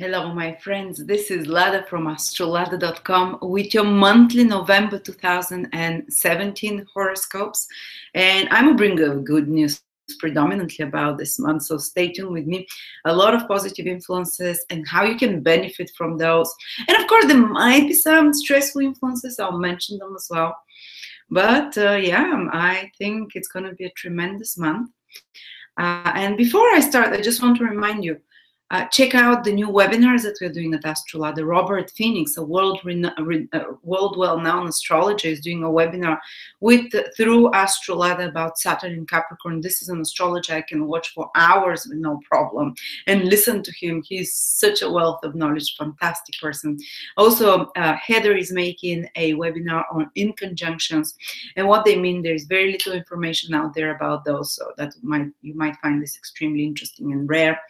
Hello, my friends. This is Lada from Astrolada.com with your monthly November 2017 horoscopes. And I'm bringing good news predominantly about this month. So stay tuned with me. A lot of positive influences and how you can benefit from those. And of course, there might be some stressful influences. I'll mention them as well. But yeah, I think it's going to be a tremendous month. And before I start, I just want to remind you, check out the new webinars that we're doing at Astrolada. Robert Phoenix, a world well-known astrologer, is doing a webinar through Astrolada about Saturn in Capricorn. This is an astrologer I can watch for hours with no problem and listen to him. He's such a wealth of knowledge, fantastic person. Also, Heather is making a webinar on in conjunctions and what they mean. There's very little information out there about those, so that you might find this extremely interesting and rare.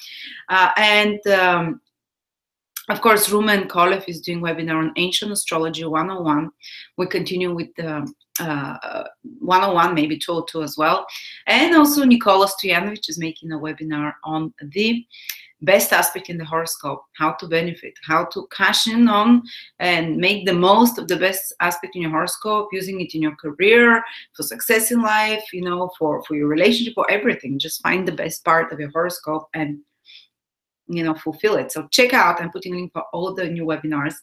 Of course, Rumen Kolev is doing webinar on Ancient Astrology 101. We continue with the 101, maybe 202 as well. And also Nicola Stojanovic is making a webinar on the best aspect in the horoscope, how to benefit, how to cash in on and make the most of the best aspect in your horoscope, using it in your career, for success in life, you know, for your relationship, for everything. Just find the best part of your horoscope and fulfill it. So check out, I'm putting a link for all the new webinars.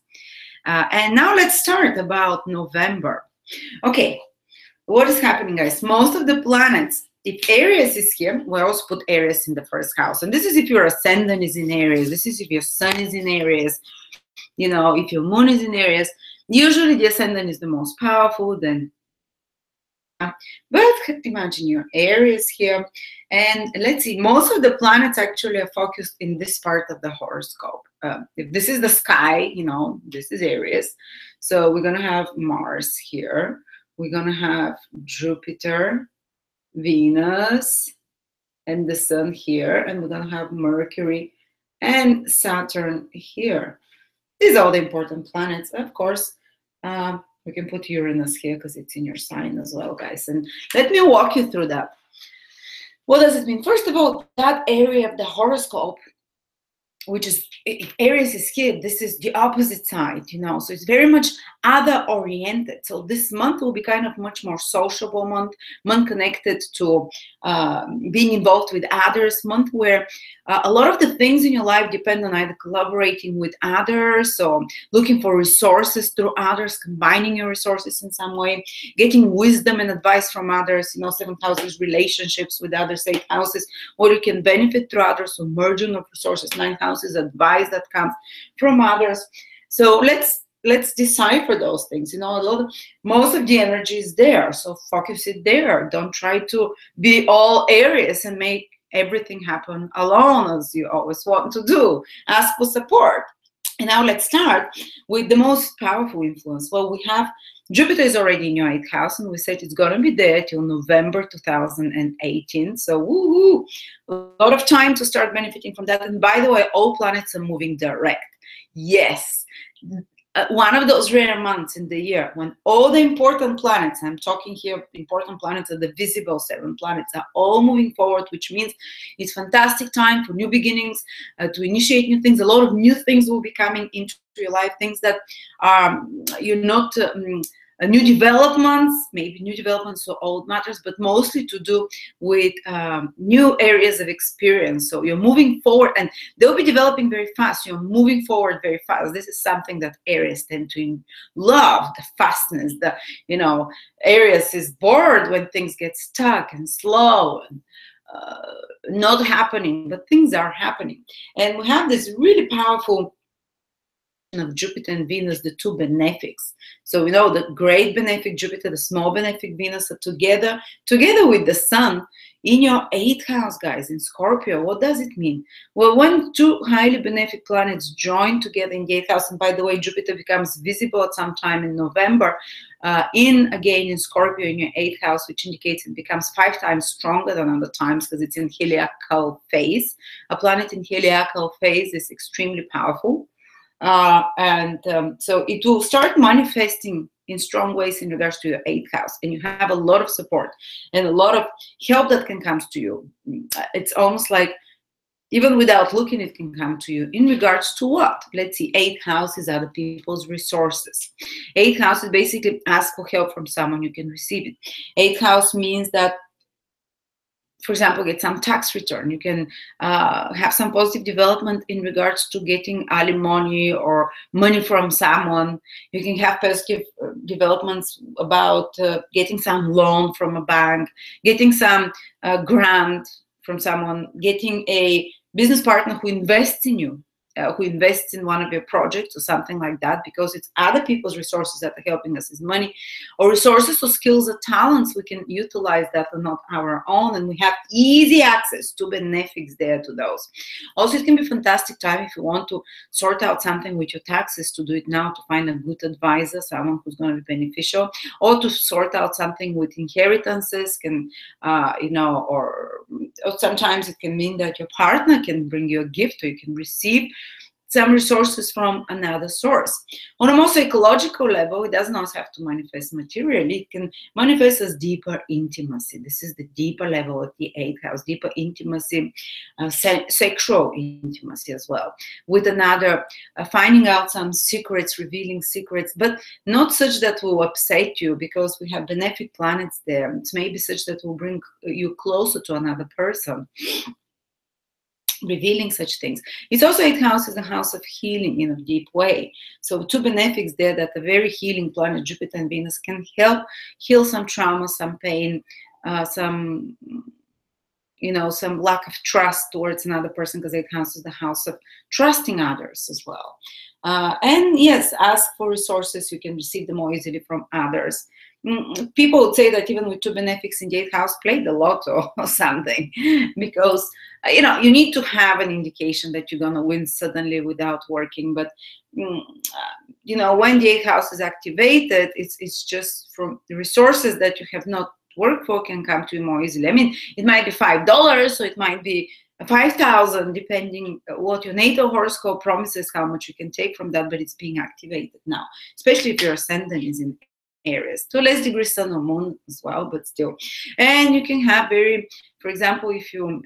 And now let's start about November. Okay, what is happening, guys? Most of the planets, if Aries is here, we also put Aries in the first house. And this is if your ascendant is in Aries. This is if your sun is in Aries. You know, if your moon is in Aries. Usually the ascendant is the most powerful, then but imagine your Aries here, and let's see, most of the planets actually are focused in this part of the horoscope. If this is the sky, you know, this is Aries. So we're gonna have Mars here, we're gonna have Jupiter, Venus, and the Sun here, and we're gonna have Mercury and Saturn here. These are all the important planets, of course. We can put Uranus here because it's in your sign as well, guys. And let me walk you through that. What does it mean? First of all, that area of the horoscope, which is, if Aries is here, this is the opposite side, you know, so it's very much other oriented. So this month will be kind of much more sociable month connected to being involved with others, month where a lot of the things in your life depend on either collaborating with others or looking for resources through others, combining your resources in some way, getting wisdom and advice from others. You know, 7th house is relationships with others, 8th houses where you can benefit through others, so merging of resources, 9th house is advice that comes from others. So let's decipher those things. You know, most of the energy is there, so focus it there. Don't try to be all Aries and make everything happen alone, as you always want to do. Ask for support. And now let's start with the most powerful influence. Well, we have Jupiter is already in your 8th house, and we said it's going to be there till November 2018. So woohoo, a lot of time to start benefiting from that. And by the way, all planets are moving direct. Yes. One of those rare months in the year when all the important planets, I'm talking here, important planets are the visible 7 planets, are all moving forward, which means it's fantastic time for new beginnings, to initiate new things. A lot of new things will be coming into your life, things that you're not new developments, maybe new developments for old matters, but mostly to do with new areas of experience. So you're moving forward, and they'll be developing very fast. You're moving forward very fast. This is something that Aries tend to love, the fastness. You know, Aries is bored when things get stuck and slow and not happening, but things are happening. And we have this really powerful of Jupiter and Venus, the two benefics. So we know the great benefic Jupiter, the small benefic Venus are together with the Sun in your 8th house, guys, in Scorpio. What does it mean? Well, when two highly benefic planets join together in the 8th house, and by the way, Jupiter becomes visible at some time in November, again in Scorpio in your 8th house, which indicates it becomes 5 times stronger than other times because it's in heliacal phase. A planet in heliacal phase is extremely powerful. So it will start manifesting in strong ways in regards to your 8th house, and you have a lot of support and a lot of help that can come to you. It's almost like Even without looking, it can come to you. In regards to what? Let's see, 8th house is other people's resources. 8th house is basically ask for help from someone, you can receive it. 8th house means that, for example, get some tax return. You can have some positive development in regards to getting alimony or money from someone. You can have positive developments about getting some loan from a bank, getting some grant from someone, getting a business partner who invests in you, who invests in one of your projects or something like that, because it's other people's resources that are helping us. Is money or resources or skills or talents. We can utilize that and not our own, and we have easy access to benefics there to those. Also, it can be a fantastic time if you want to sort out something with your taxes, to do it now, to find a good advisor, someone who's going to be beneficial, or to sort out something with inheritances, can or sometimes it can mean that your partner can bring you a gift, or you can receive some resources from another source. On a more psychological level, it doesn't also have to manifest materially. It can manifest as deeper intimacy. This is the deeper level of the 8th house, deeper intimacy, sexual intimacy as well. With another, finding out some secrets, revealing secrets, but not such that will upset you, because we have benefic planets there. It's maybe such that will bring you closer to another person, revealing such things. It's also 8th house is a house of healing in a deep way. So two benefics there that are very healing planet, Jupiter and Venus, can help heal some trauma, some pain, some lack of trust towards another person, because 8th house is the house of trusting others as well. And yes, ask for resources. You can receive them more easily from others. People would say that even with two benefics in the 8th house, play the lotto or something, because you need to have an indication that you're going to win suddenly without working. But when the 8th house is activated, it's just from the resources that you have not worked for can come to you more easily. I mean, it might be $5, or it might be 5,000, depending what your natal horoscope promises, how much you can take from that, but it's being activated now, especially if your ascendant is in Aries. To a less degree, sun or moon as well, but still. And you can have for example, if you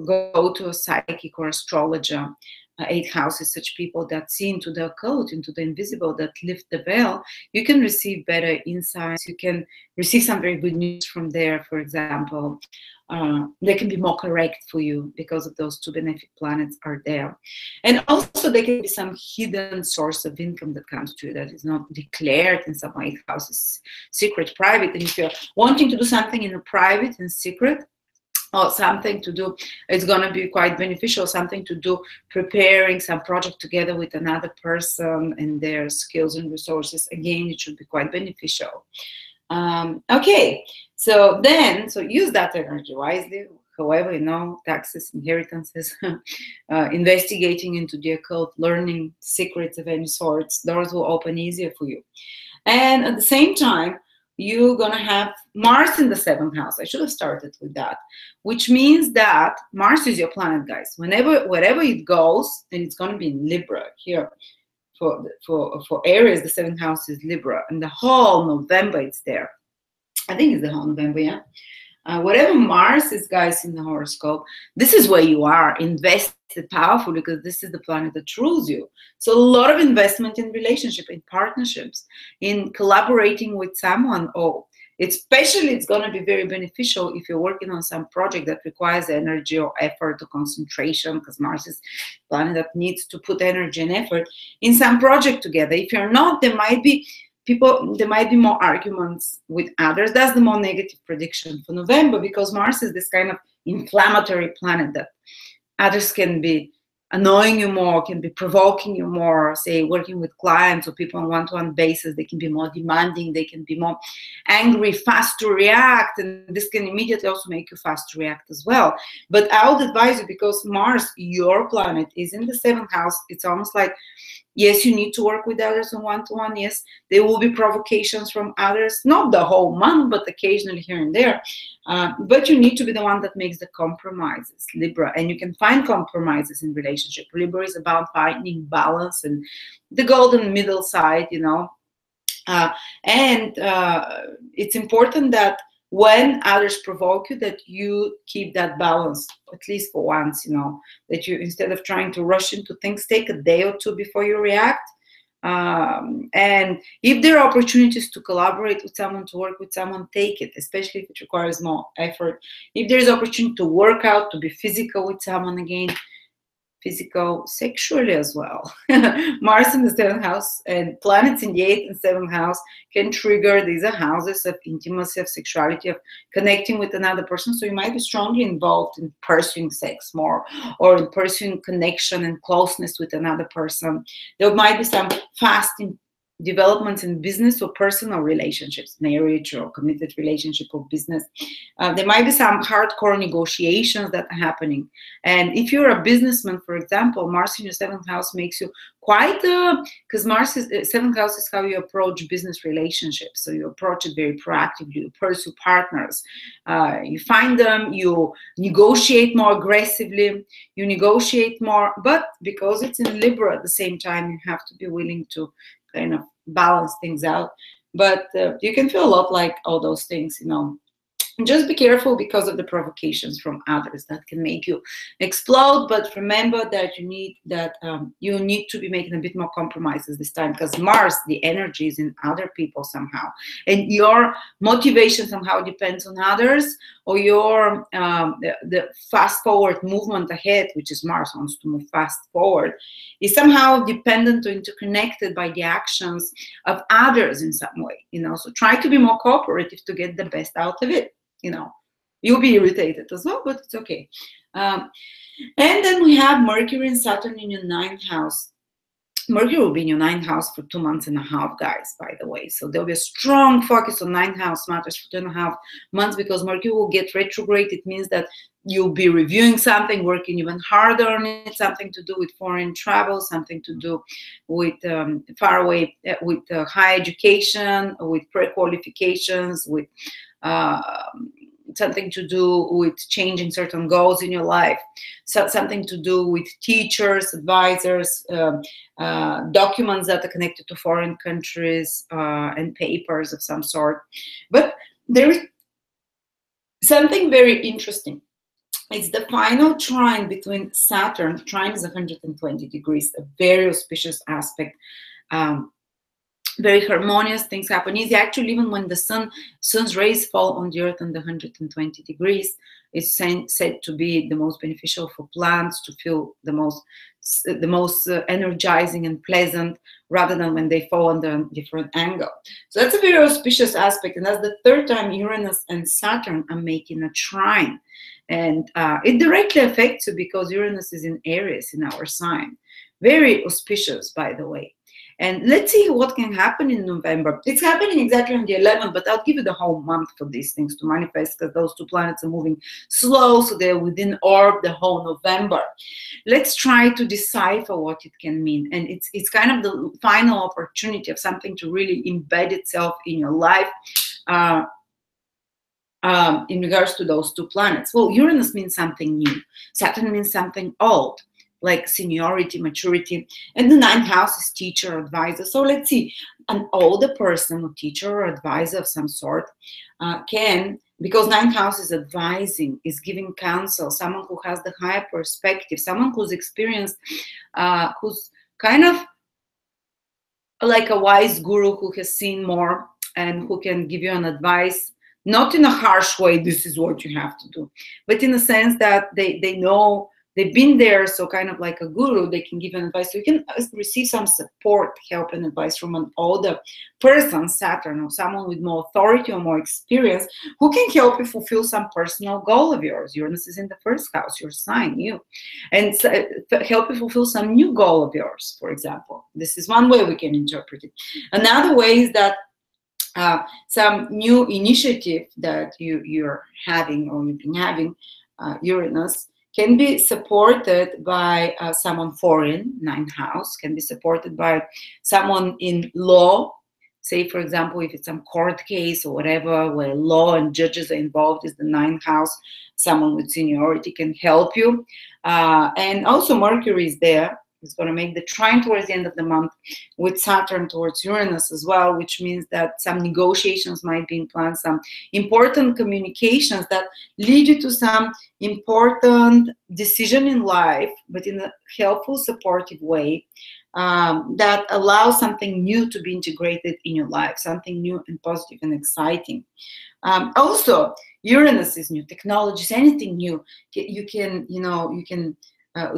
go to a psychic or astrologer, 8th house is such people that see into the occult, into the invisible, that lift the veil. You can receive better insights. You can receive some very good news from there, for example. They can be more correct for you because of those two benefic planets are there. And also there can be some hidden source of income that comes to you that is not declared in some 8th houses, secret, private. And if you're wanting to do something in a private and secret, or something to do, it's going to be quite beneficial, something to do preparing some project together with another person and their skills and resources. Again, it should be quite beneficial. Okay, so use that energy wisely. However, taxes, inheritances, investigating into the occult, learning secrets of any sorts, doors will open easier for you. And at the same time, you're going to have Mars in the 7th house. I should have started with that, which means that Mars is your planet, guys. Wherever it goes, and it's going to be in Libra here. For Aries, the 7th house is Libra, and the whole November it's there. I think it's the whole November, yeah. Whatever Mars is, guys, in the horoscope, this is where you are invested powerfully, because this is the planet that rules you. So a lot of investment in relationship, in partnerships, in collaborating with someone, especially it's going to be very beneficial if you're working on some project that requires energy or effort or concentration, because Mars is a planet that needs to put energy and effort in some project together. If you're not, there might be more arguments with others. That's the more negative prediction for November, because Mars is this kind of inflammatory planet that others can be annoying you more, can be provoking you more, say working with clients or people on one-to-one basis. They can be more demanding, they can be more angry, fast to react, and this can immediately also make you fast to react as well. But I would advise you, because Mars, your planet, is in the 7th house, it's almost like, yes, you need to work with others on one-to-one. Yes, there will be provocations from others, not the whole month, but occasionally here and there. But you need to be the one that makes the compromises, Libra. And you can find compromises in relationship. Libra is about finding balance and the golden middle side, and it's important that when others provoke you, that you keep that balance, at least for once, you know, that you, instead of trying to rush into things, take a day or two before you react. And if there are opportunities to collaborate with someone, to work with someone, take it, especially if it requires more effort. If there is opportunity to work out, to be physical with someone again, physical sexually as well. Mars in the 7th house and planets in the 8th and 7th house can trigger, these are houses of intimacy, of sexuality, of connecting with another person. So you might be strongly involved in pursuing sex more, or in pursuing connection and closeness with another person. There might be some fast developments in business or personal relationships, marriage or committed relationship or business. There might be some hardcore negotiations that are happening. And if you're a businessman, for example, Mars in your 7th house makes you quite, because Mars is 7th house is how you approach business relationships. So you approach it very proactively, you pursue partners, you find them, you negotiate more aggressively, you negotiate more, but because it's in Libra at the same time, you have to be willing to kind of balance things out. But you can feel a lot like all those things, you know. Just be careful because of the provocations from others that can make you explode. But remember that you need to be making a bit more compromises this time, because Mars, the energy is in other people somehow, and your motivation somehow depends on others, or your the fast forward movement ahead, which is Mars wants to move fast forward, is somehow dependent or interconnected by the actions of others in some way, you know. So try to be more cooperative to get the best out of it. You know, you'll be irritated as well, but it's okay. And then we have Mercury and Saturn in your 9th house. Mercury will be in your 9th house for 2.5 months, guys, by the way. So there'll be a strong focus on 9th house matters for 2.5 months, because Mercury will get retrograde. It means that you'll be reviewing something, working even harder on it, something to do with foreign travel, something to do with far away, with higher education, with pre-qualifications, with something to do with changing certain goals in your life, so something to do with teachers, advisors, documents that are connected to foreign countries, and papers of some sort. But there is something very interesting. It's the final trine between Saturn. Trine is 120 degrees, a very auspicious aspect. Very harmonious, things happen easy. Actually, even when the sun's rays fall on the earth on the 120 degrees, it's said to be the most beneficial for plants, to feel the most energizing and pleasant, rather than when they fall on the different angle. So that's a very auspicious aspect, and that's the 3rd time Uranus and Saturn are making a trine. And it directly affects you because Uranus is in Aries, in our sign. Very auspicious, by the way. And let's see what can happen in November. It's happening exactly on the 11th, but I'll give you the whole month for these things to manifest, because those two planets are moving slow, so they're within orb the whole November. Let's try to decipher what it can mean. And it's kind of the final opportunity of something to really embed itself in your life. In regards to those two planets. Well, Uranus means something new. Saturn means something old, like seniority, maturity. And the 9th house is teacher, advisor. So let's see, an older person, a teacher or advisor of some sort, can, because 9th house is advising, is giving counsel, someone who has the higher perspective, someone who's experienced, who's kind of like a wise guru who has seen more and who can give you an advice, not in a harsh way, this is what you have to do, but in a sense that they know, they've been there, so kind of like a guru, they can give an advice. So you can receive some support, help, and advice from an older person, Saturn, or someone with more authority or more experience, who can help you fulfill some personal goal of yours. Uranus is in the 1st house, your sign, you, and help you fulfill some new goal of yours, for example. This is one way we can interpret it. Another way is that some new initiative that you're having, or you've been having, Uranus, can be supported by someone foreign, 9th house, can be supported by someone in law. Say, for example, if it's some court case or whatever, where law and judges are involved, is the 9th house, someone with seniority can help you. And also Mercury is there. It's going to make the trine towards the end of the month with Saturn towards Uranus as well, which means that some negotiations might be in plan, some important communications that lead you to some important decision in life, but in a helpful, supportive way, that allows something new to be integrated in your life, something new and positive and exciting. Also, Uranus is new technologies, anything new. You can,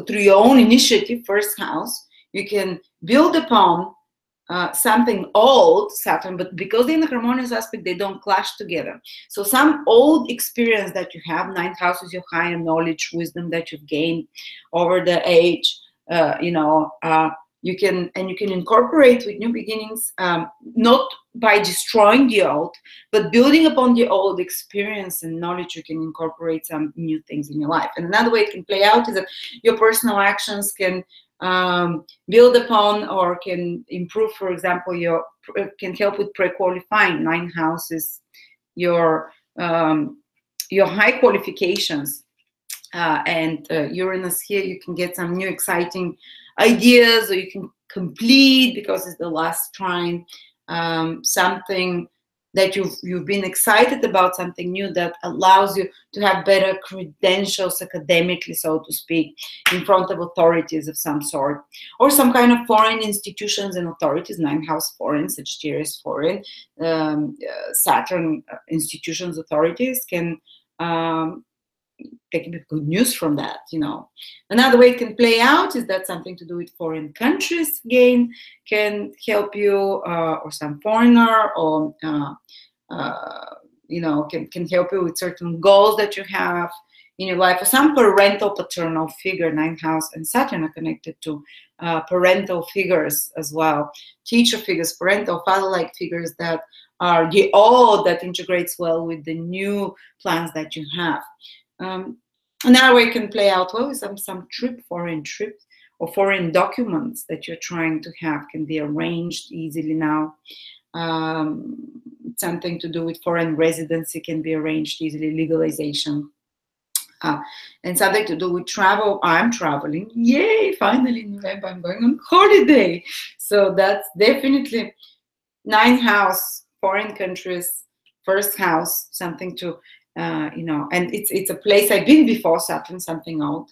through your own initiative, first house, you can build upon something old, Saturn, but because they're in a harmonious aspect, they don't clash together. So some old experience that you have, ninth house is your higher knowledge, wisdom that you've gained over the age, you can incorporate with new beginnings, not by destroying the old, but building upon the old experience and knowledge. You can incorporate some new things in your life. And another way it can play out is that your personal actions can build upon or can improve. For example, can help with pre-qualifying. Ninth house is your high qualifications, and Uranus here, you can get some new exciting ideas, or you can complete, because it's the last trine, something that you've been excited about, something new that allows you to have better credentials academically, so to speak, in front of authorities of some sort, or some kind of foreign institutions and authorities. Ninth house foreign, Sagittarius foreign, Saturn institutions, authorities can take good news from that. Another way it can play out is that something to do with foreign countries again can help you, or some foreigner, or can help you with certain goals that you have in your life, or some parental, paternal figure. Ninth house and Saturn are connected to parental figures as well, teacher figures, parental, father-like figures that are the old, that integrates well with the new plans that you have. Another way it can play out well is some foreign trip, or foreign documents that you're trying to have can be arranged easily now. Something to do with foreign residency can be arranged easily, legalization. And something to do with travel. I'm traveling. Yay! Finally in November I'm going on holiday. So that's definitely ninth house, foreign countries, first house, something to and it's a place I've been before, Saturn, something old,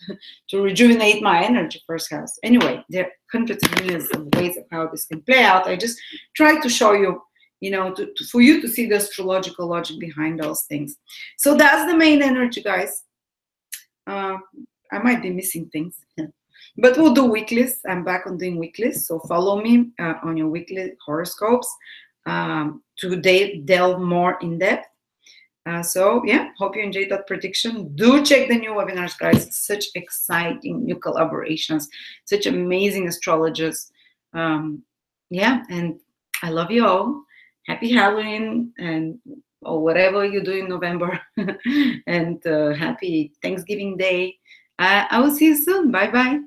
to rejuvenate my energy, first house. Anyway, there are hundreds of millions of ways of how this can play out. I just try to show you, for you to see the astrological logic behind those things. So that's the main energy, guys. I might be missing things, but we'll do weeklies. I'm back on doing weeklies, so follow me on your weekly horoscopes to delve more in depth. So yeah, hope you enjoyed that prediction. Do check the new webinars, guys. Such exciting new collaborations, such amazing astrologers. Yeah, and I love you all. Happy Halloween, and or whatever you do in November, and happy Thanksgiving Day. I will see you soon. Bye bye.